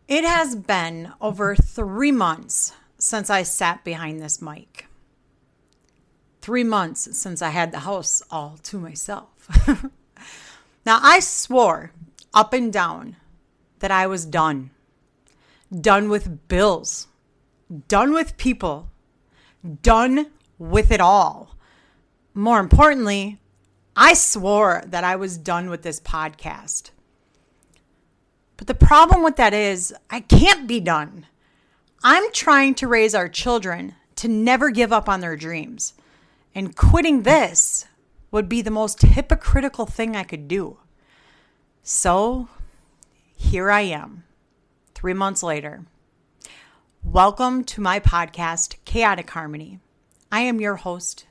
It has been over 3 months since I sat behind this mic. 3 months since I had the house all to myself. Now, I swore up and down that I was done. Done with bills. Done with people. Done with it all. More importantly, I swore that I was done with this podcast. But the problem with that is I can't be done. I'm trying to raise our children to never give up on their dreams. And quitting this would be the most hypocritical thing I could do. So here I am, 3 months later. Welcome to my podcast, Chaotic Harmony. I am your host,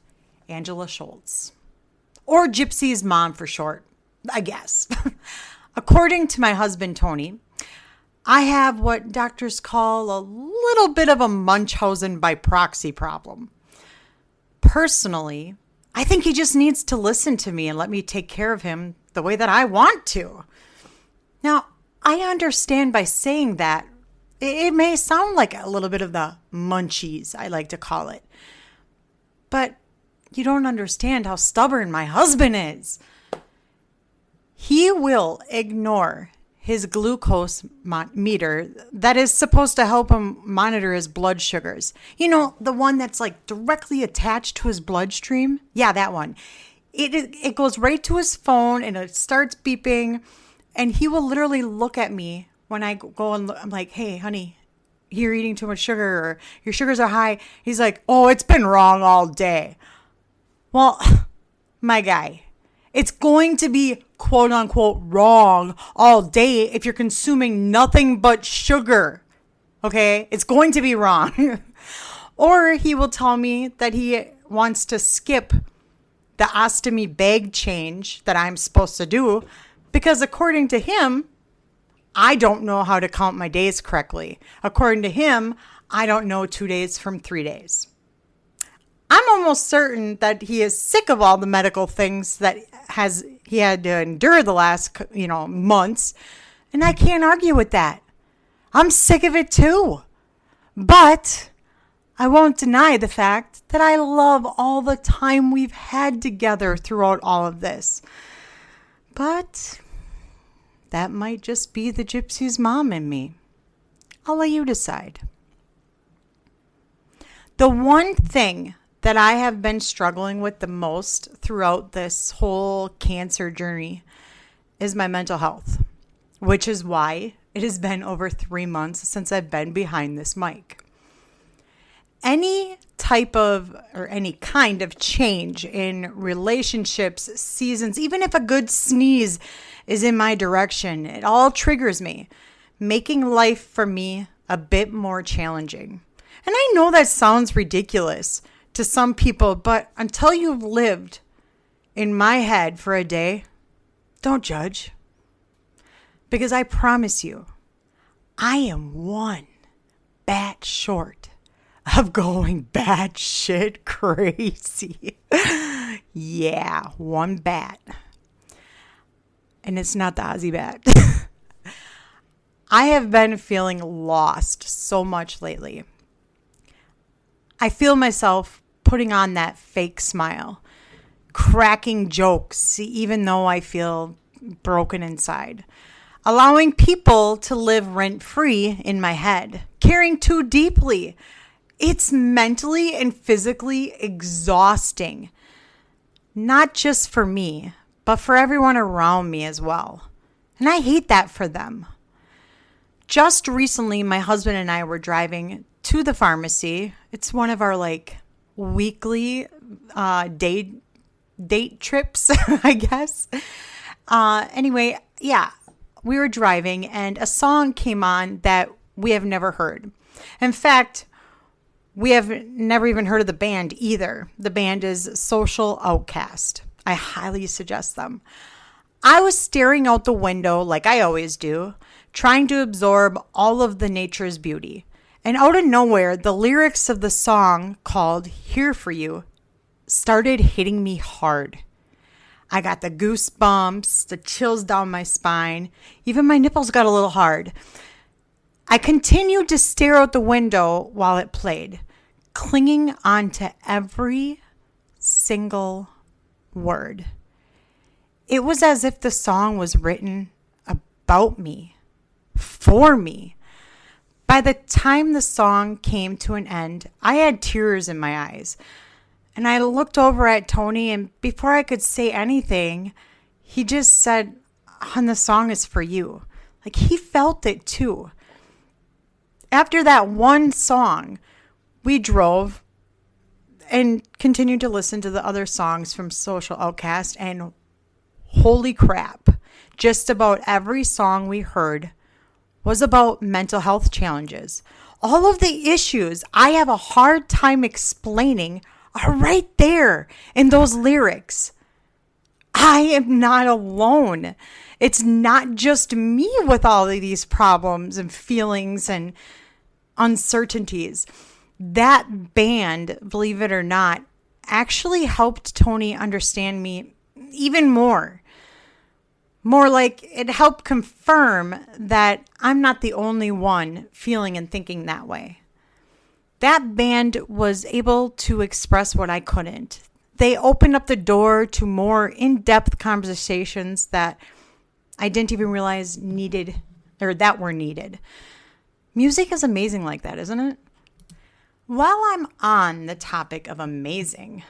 Angela Schultz, or Gypsy's mom for short, I guess. According to my husband, Tony, I have what doctors call a little bit of a Munchausen by proxy problem. Personally, I think he just needs to listen to me and let me take care of him the way that I want to. Now, I understand by saying that, it may sound like a little bit of the munchies, I like to call it. But you don't understand how stubborn my husband is. He will ignore his glucose meter that is supposed to help him monitor his blood sugars. You know, the one that's like directly attached to his bloodstream? Yeah, that one. It goes right to his phone and it starts beeping. And he will literally look at me when I go and I'm like, hey, honey, you're eating too much sugar or your sugars are high. He's like, oh, it's been wrong all day. Well, my guy, it's going to be quote unquote wrong all day if you're consuming nothing but sugar. Okay? It's going to be wrong. Or he will tell me that he wants to skip the ostomy bag change that I'm supposed to do because according to him, I don't know how to count my days correctly. According to him, I don't know 2 days from 3 days. I'm almost certain that he is sick of all the medical things that he had to endure the last, months. And I can't argue with that. I'm sick of it too. But I won't deny the fact that I love all the time we've had together throughout all of this. But that might just be the Gypsy's mom in me. I'll let you decide. The one thing that I have been struggling with the most throughout this whole cancer journey is my mental health, which is why it has been over 3 months since I've been behind this mic. Any kind of change in relationships, seasons, even if a good sneeze is in my direction, it all triggers me, making life for me a bit more challenging. And I know that sounds ridiculous to some people, but until you've lived in my head for a day, don't judge. Because I promise you, I am one bat short of going batshit crazy. Yeah, one bat. And it's not the Aussie bat. I have been feeling lost so much lately. I feel myself putting on that fake smile, cracking jokes, even though I feel broken inside, allowing people to live rent-free in my head, caring too deeply. It's mentally and physically exhausting, not just for me, but for everyone around me as well. And I hate that for them. Just recently, my husband and I were driving to the pharmacy. It's one of our weekly date trips, I guess. Anyway, yeah, we were driving and a song came on that we have never heard. In fact, we have never even heard of the band either. The band is Social Outcast. I highly suggest them. I was staring out the window like I always do, trying to absorb all of the nature's beauty. And out of nowhere, the lyrics of the song called Here For You started hitting me hard. I got the goosebumps, the chills down my spine. Even my nipples got a little hard. I continued to stare out the window while it played, clinging on to every single word. It was as if the song was written about me, for me. By the time the song came to an end, I had tears in my eyes. And I looked over at Tony, and before I could say anything, he just said, "Hon, the song is for you." Like, he felt it too. After that one song, we drove and continued to listen to the other songs from Social Outcast, and holy crap, just about every song we heard was about mental health challenges. All of the issues I have a hard time explaining are right there in those lyrics. I am not alone. It's not just me with all of these problems and feelings and uncertainties. That band, believe it or not, actually helped Tony understand me even more. More like it helped confirm that I'm not the only one feeling and thinking that way. That band was able to express what I couldn't. They opened up the door to more in-depth conversations that I didn't even realize needed, or that were needed. Music is amazing like that, isn't it? While I'm on the topic of amazing,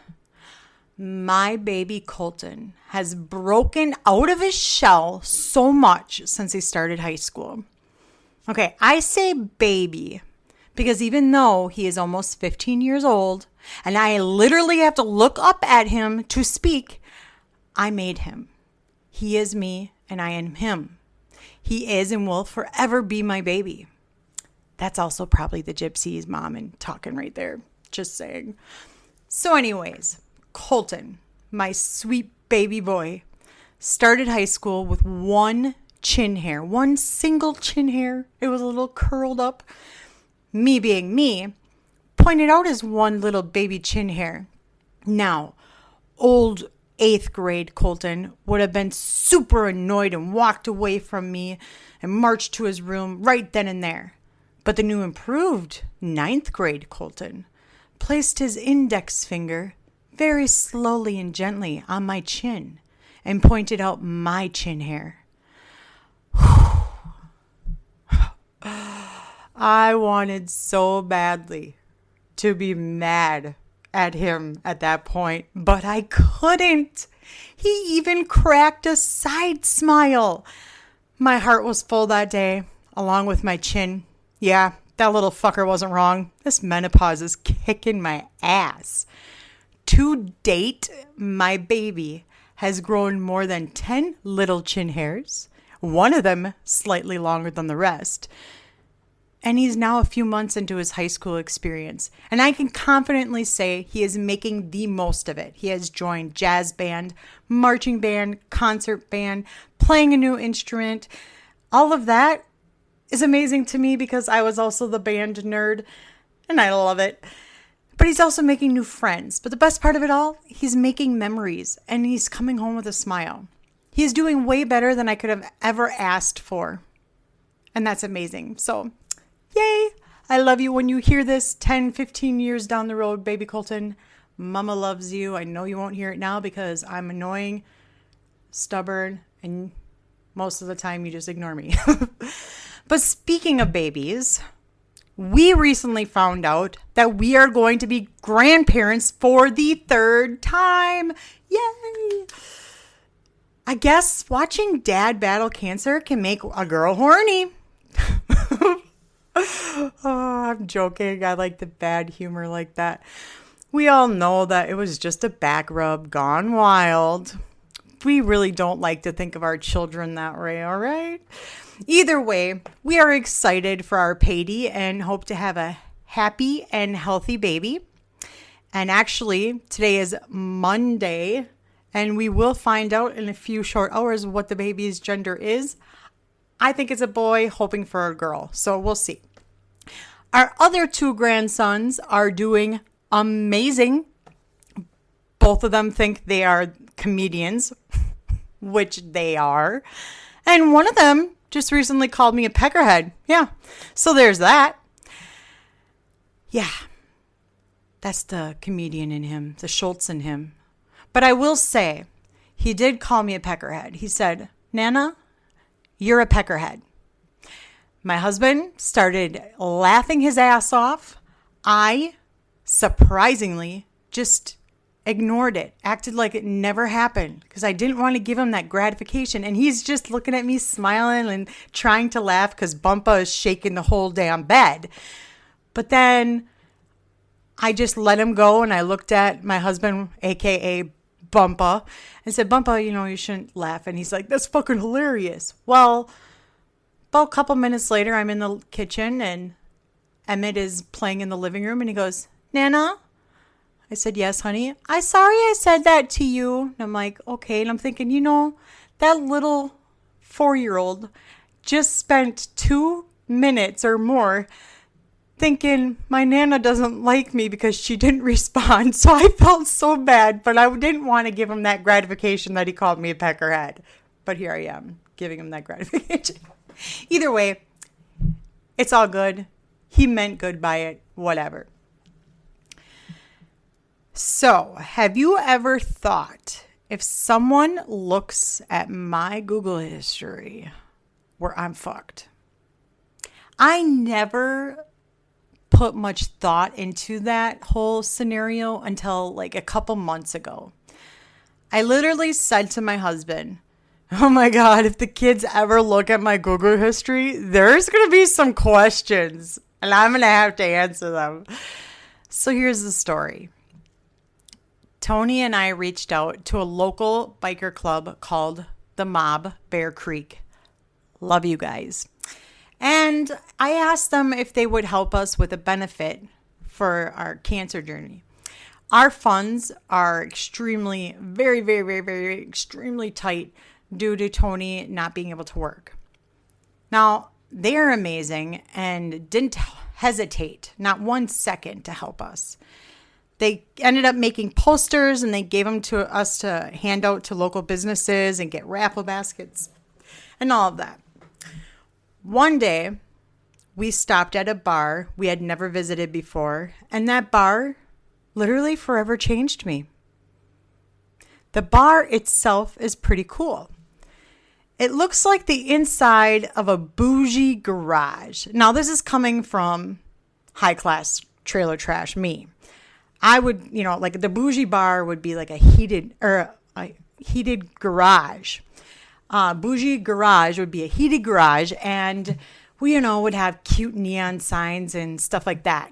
my baby Colton has broken out of his shell so much since he started high school. Okay, I say baby because even though he is almost 15 years old and I literally have to look up at him to speak, I made him. He is me and I am him. He is and will forever be my baby. That's also probably the Gypsy's mom and talking right there. Just saying. So anyways, Colton, my sweet baby boy, started high school with one chin hair, one single chin hair. It was a little curled up. Me being me, pointed out as one little baby chin hair. Now, old 8th grade Colton would have been super annoyed and walked away from me and marched to his room right then and there. But the new improved 9th grade Colton placed his index finger very slowly and gently on my chin and pointed out my chin hair. I wanted so badly to be mad at him at that point, but I couldn't. He even cracked a side smile. My heart was full that day, along with my chin. Yeah, that little fucker wasn't wrong. This menopause is kicking my ass. To date, my baby has grown more than 10 little chin hairs, one of them slightly longer than the rest. And he's now a few months into his high school experience. And I can confidently say he is making the most of it. He has joined jazz band, marching band, concert band, playing a new instrument. All of that is amazing to me because I was also the band nerd and I love it. But he's also making new friends. But the best part of it all, he's making memories and he's coming home with a smile. He's doing way better than I could have ever asked for. And that's amazing. So, yay! I love you when you hear this 10, 15 years down the road, baby Colton. Mama loves you. I know you won't hear it now because I'm annoying, stubborn, and most of the time you just ignore me. But speaking of babies, we recently found out that we are going to be grandparents for the 3rd time. Yay! I guess watching dad battle cancer can make a girl horny. Oh, I'm joking. I like the bad humor like that. We all know that it was just a back rub gone wild. We really don't like to think of our children that way, all right? Either way, we are excited for our Paidy and hope to have a happy and healthy baby. And actually, today is Monday, and we will find out in a few short hours what the baby's gender is. I think it's a boy, hoping for a girl, so we'll see. Our other 2 grandsons are doing amazing. Both of them think they are comedians, which they are. And one of them just recently called me a peckerhead. Yeah. So there's that. Yeah. That's the comedian in him, the Schultz in him. But I will say, he did call me a peckerhead. He said, Nana, you're a peckerhead. My husband started laughing his ass off. I, surprisingly, just ignored it, acted like it never happened because I didn't want to give him that gratification. And he's just looking at me smiling and trying to laugh because Bumpa is shaking the whole damn bed. But then I just let him go, and I looked at my husband, a.k.a. Bumpa, and said, Bumpa, you shouldn't laugh. And he's like, that's fucking hilarious. Well, about a couple minutes later, I'm in the kitchen, and Emmett is playing in the living room, and he goes, Nana? I said, yes, honey. I'm sorry I said that to you. And I'm like, okay. And I'm thinking, that little 4-year-old just spent 2 minutes or more thinking my Nana doesn't like me because she didn't respond. So I felt so bad, but I didn't want to give him that gratification that he called me a peckerhead. But here I am, giving him that gratification. Either way, it's all good. He meant good by it, whatever. So, have you ever thought, if someone looks at my Google history where I'm fucked? I never put much thought into that whole scenario until like a couple months ago. I literally said to my husband, oh my God, if the kids ever look at my Google history, there's going to be some questions and I'm going to have to answer them. So here's the story. Tony and I reached out to a local biker club called the Mob Bear Creek. Love you guys. And I asked them if they would help us with a benefit for our cancer journey. Our funds are extremely, very, very, very, very, extremely tight due to Tony not being able to work. Now, they are amazing and didn't hesitate, not 1 second, to help us. They ended up making posters and they gave them to us to hand out to local businesses and get raffle baskets and all of that. One day, we stopped at a bar we had never visited before, and that bar literally forever changed me. The bar itself is pretty cool. It looks like the inside of a bougie garage. Now, this is coming from high-class trailer trash me. I would, like the bougie bar would be like a heated garage. Bougie garage would be a heated garage, and we, would have cute neon signs and stuff like that.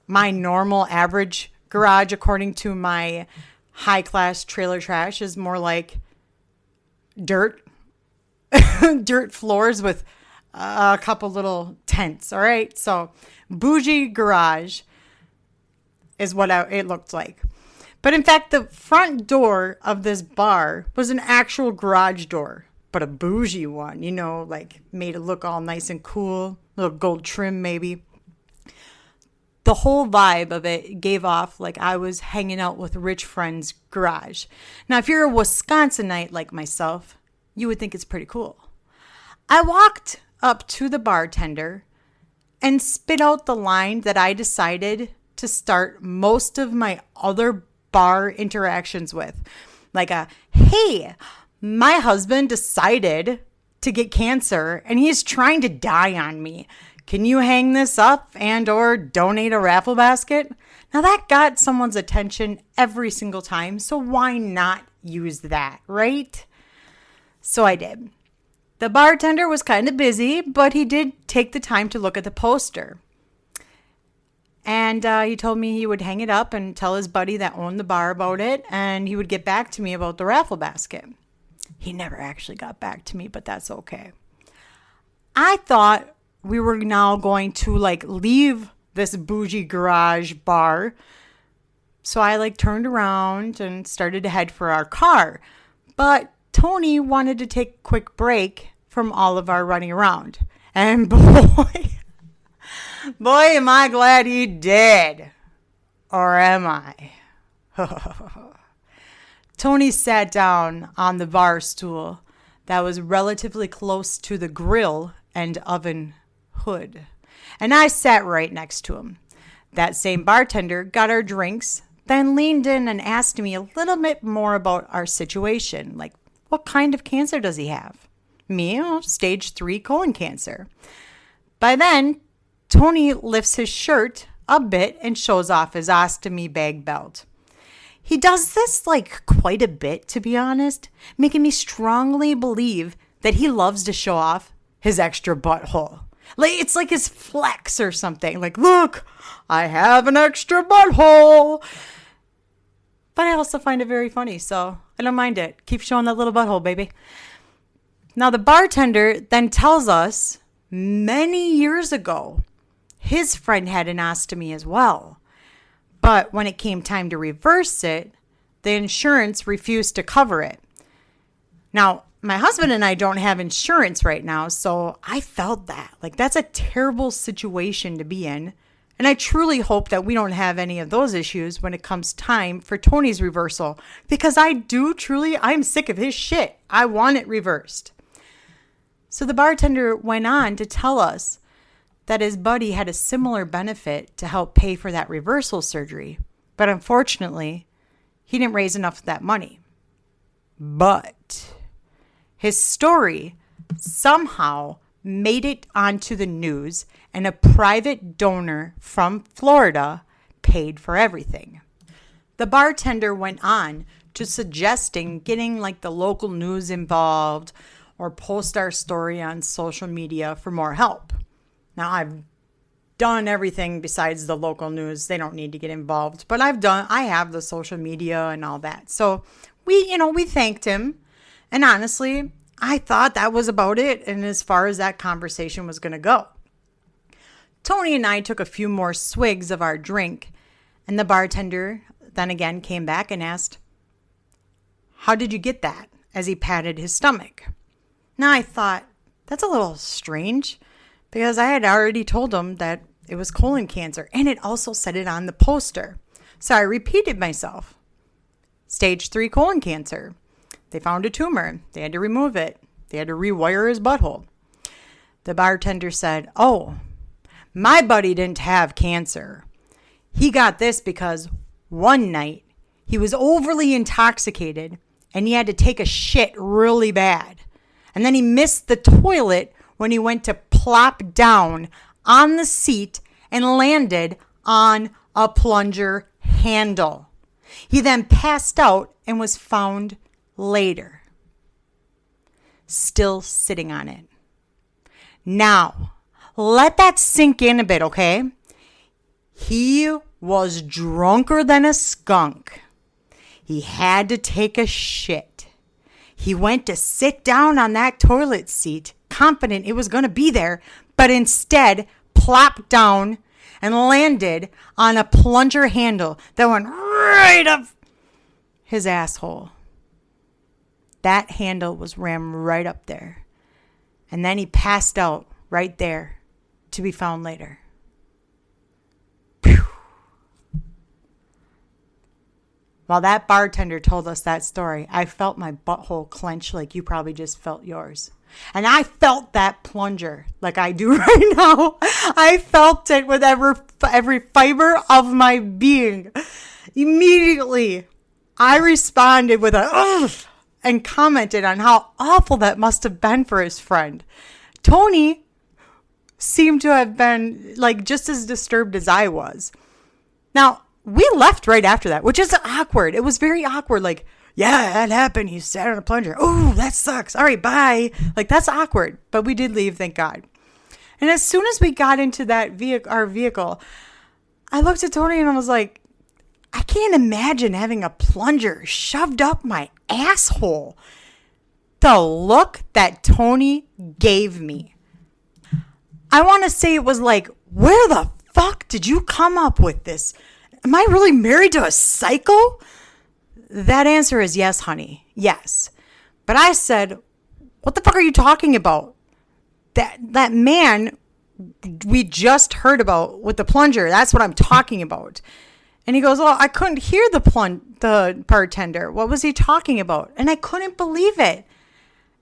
My normal average garage, according to my high-class trailer trash, is more like dirt floors with a couple little tents, all right? So bougie garage is what it looked like. But in fact, the front door of this bar was an actual garage door, but a bougie one, like made it look all nice and cool, little gold trim maybe. The whole vibe of it gave off like I was hanging out with rich friends' garage. Now, if you're a Wisconsinite like myself, you would think it's pretty cool. I walked up to the bartender and spit out the line that I decided to start most of my other bar interactions with. Like hey, my husband decided to get cancer and he's trying to die on me. Can you hang this up and or donate a raffle basket? Now that got someone's attention every single time, so why not use that, right? So I did. The bartender was kind of busy, but he did take the time to look at the poster. And he told me he would hang it up and tell his buddy that owned the bar about it, and he would get back to me about the raffle basket. He never actually got back to me, but that's okay. I thought we were now going to leave this bougie garage bar. So I turned around and started to head for our car. But Tony wanted to take a quick break from all of our running around. And boy, am I glad he did. Or am I? Tony sat down on the bar stool that was relatively close to the grill and oven hood. And I sat right next to him. That same bartender got our drinks, then leaned in and asked me a little bit more about our situation. Like, what kind of cancer does he have? Me, stage 3 colon cancer. By then, Tony lifts his shirt a bit and shows off his ostomy bag belt. He does this like quite a bit, to be honest, making me strongly believe that he loves to show off his extra butthole. Like, it's like his flex or something. Like, look, I have an extra butthole. But I also find it very funny, so I don't mind it. Keep showing that little butthole, baby. Now, the bartender then tells us many years ago, his friend had an ostomy as well. But when it came time to reverse it, the insurance refused to cover it. Now, my husband and I don't have insurance right now, so I felt that. Like, that's a terrible situation to be in. And I truly hope that we don't have any of those issues when it comes time for Tony's reversal. Because I'm sick of his shit. I want it reversed. So the bartender went on to tell us that his buddy had a similar benefit to help pay for that reversal surgery. But unfortunately, he didn't raise enough of that money. But his story somehow made it onto the news, and a private donor from Florida paid for everything. The bartender went on to suggesting getting like the local news involved or post our story on social media for more help. Now, I've done everything besides the local news. They don't need to get involved, but I have the social media and all that. So we thanked him. And honestly, I thought that was about it. And as far as that conversation was going to go, Tony and I took a few more swigs of our drink. And the bartender then again came back and asked, "How did you get that?" as he patted his stomach. Now I thought, that's a little strange, because I had already told him that it was colon cancer, and it also said it on the poster. So I repeated myself. Stage 3 colon cancer. They found a tumor. They had to remove it. They had to rewire his butthole. The bartender said, "Oh, my buddy didn't have cancer. He got this because one night he was overly intoxicated and he had to take a shit really bad. And then he missed the toilet when he went to plop down on the seat and landed on a plunger handle. He then passed out and was found later, still sitting on it." Now, let that sink in a bit, okay? He was drunker than a skunk. He had to take a shit. He went to sit down on that toilet seat, confident it was going to be there, but instead plopped down and landed on a plunger handle that went right up his asshole. That handle was rammed right up there. And then he passed out right there to be found later. Phew. While that bartender told us that story, I felt my butthole clench like you probably just felt yours. And I felt that plunger like I do right now. I felt it with every fiber of my being. Immediately, I responded with a ugh and commented on how awful that must have been for his friend. Tony seemed to have been like just as disturbed as I was. Now, we left right after that, which is awkward. It was very awkward. Like, yeah, that happened. He sat on a plunger. Oh, that sucks. All right, bye. Like, that's awkward. But we did leave, thank God. And as soon as we got into our vehicle, I looked at Tony and I was like, I can't imagine having a plunger shoved up my asshole. The look that Tony gave me. I want to say it was like, where the fuck did you come up with this? Am I really married to a psycho? That answer is yes, honey. Yes. But I said, what the fuck are you talking about? That man we just heard about with the plunger. That's what I'm talking about. And he goes, well, I couldn't hear the bartender. What was he talking about? And I couldn't believe it.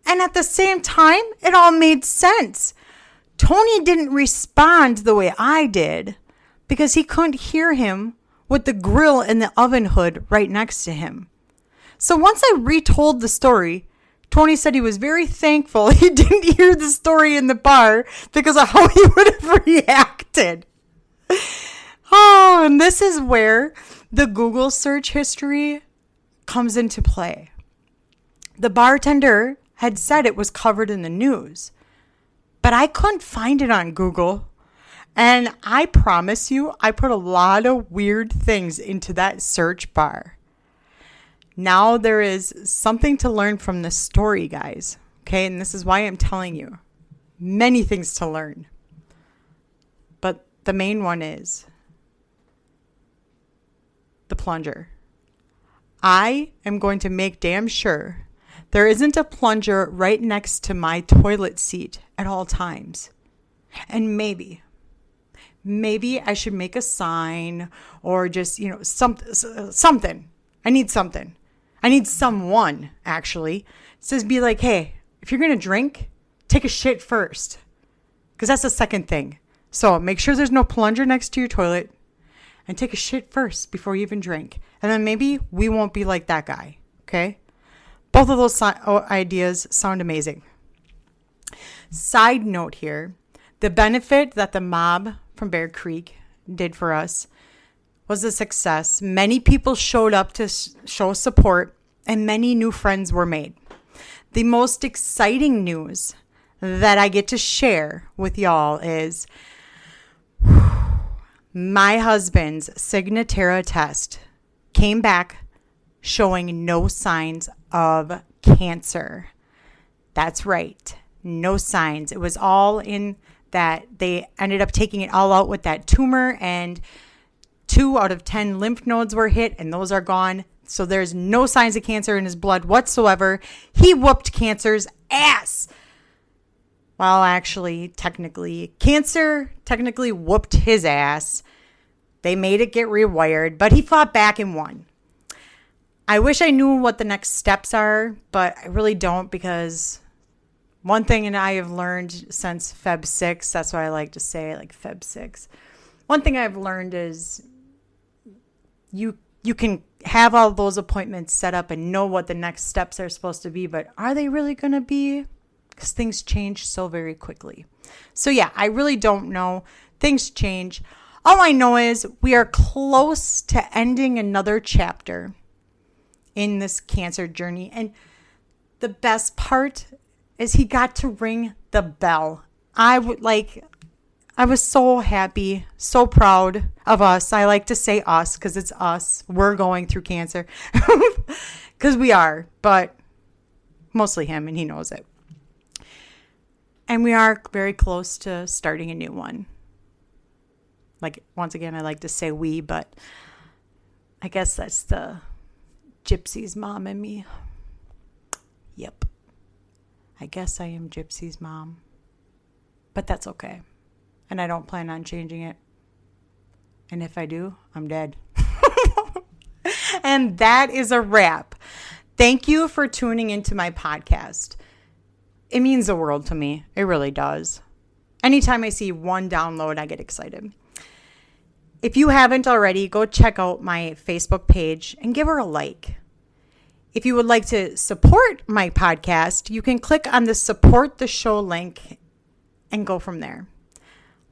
And at the same time, it all made sense. Tony didn't respond the way I did because he couldn't hear him with the grill and the oven hood right next to him. So once I retold the story, Tony said he was very thankful he didn't hear the story in the bar because of how he would have reacted. Oh, and this is where the Google search history comes into play. The bartender had said it was covered in the news, but I couldn't find it on Google. And I promise you, I put a lot of weird things into that search bar. Now there is something to learn from this story, guys. Okay, and this is why I'm telling you. Many things to learn. But the main one is the plunger. I am going to make damn sure there isn't a plunger right next to my toilet seat at all times. And maybe I should make a sign or just, something. I need something. I need someone, actually. It says be like, hey, if you're going to drink, take a shit first. Because that's the second thing. So make sure there's no plunger next to your toilet and take a shit first before you even drink. And then maybe we won't be like that guy. Okay? Both of those ideas sound amazing. Side note here, the benefit that the mob from Bear Creek did for us was a success. Many people showed up to show support and many new friends were made. The most exciting news that I get to share with y'all is my husband's Signatera test came back showing no signs of cancer. That's right. No signs. It was all in that they ended up taking it all out with that tumor, and 2 out of 10 lymph nodes were hit and those are gone. So there's no signs of cancer in his blood whatsoever. He whooped cancer's ass. Well, actually, cancer technically whooped his ass. They made it get rewired, but he fought back and won. I wish I knew what the next steps are, but I really don't, because one thing and I have learned since Feb 6, that's why I like to say like Feb 6. One thing I've learned is you can have all those appointments set up and know what the next steps are supposed to be, but are they really going to be? Because things change so very quickly. So yeah, I really don't know. Things change. All I know is we are close to ending another chapter in this cancer journey. And the best part is he got to ring the bell. I was so happy, so proud of us. I like to say us because it's us. We're going through cancer because we are, but mostly him, and he knows it. And we are very close to starting a new one. Like, once again, I like to say we, but I guess that's the Gypsy's mom in me. Yep. I guess I am Gypsy's mom. But that's okay. And I don't plan on changing it. And if I do, I'm dead. And that is a wrap. Thank you for tuning into my podcast. It means the world to me. It really does. Anytime I see one download, I get excited. If you haven't already, go check out my Facebook page and give her a like. If you would like to support my podcast, you can click on the support the show link and go from there.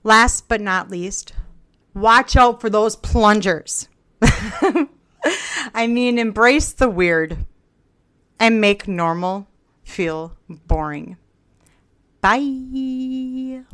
Last but not least, watch out for those plungers. I mean, embrace the weird and make normal feel boring. Bye.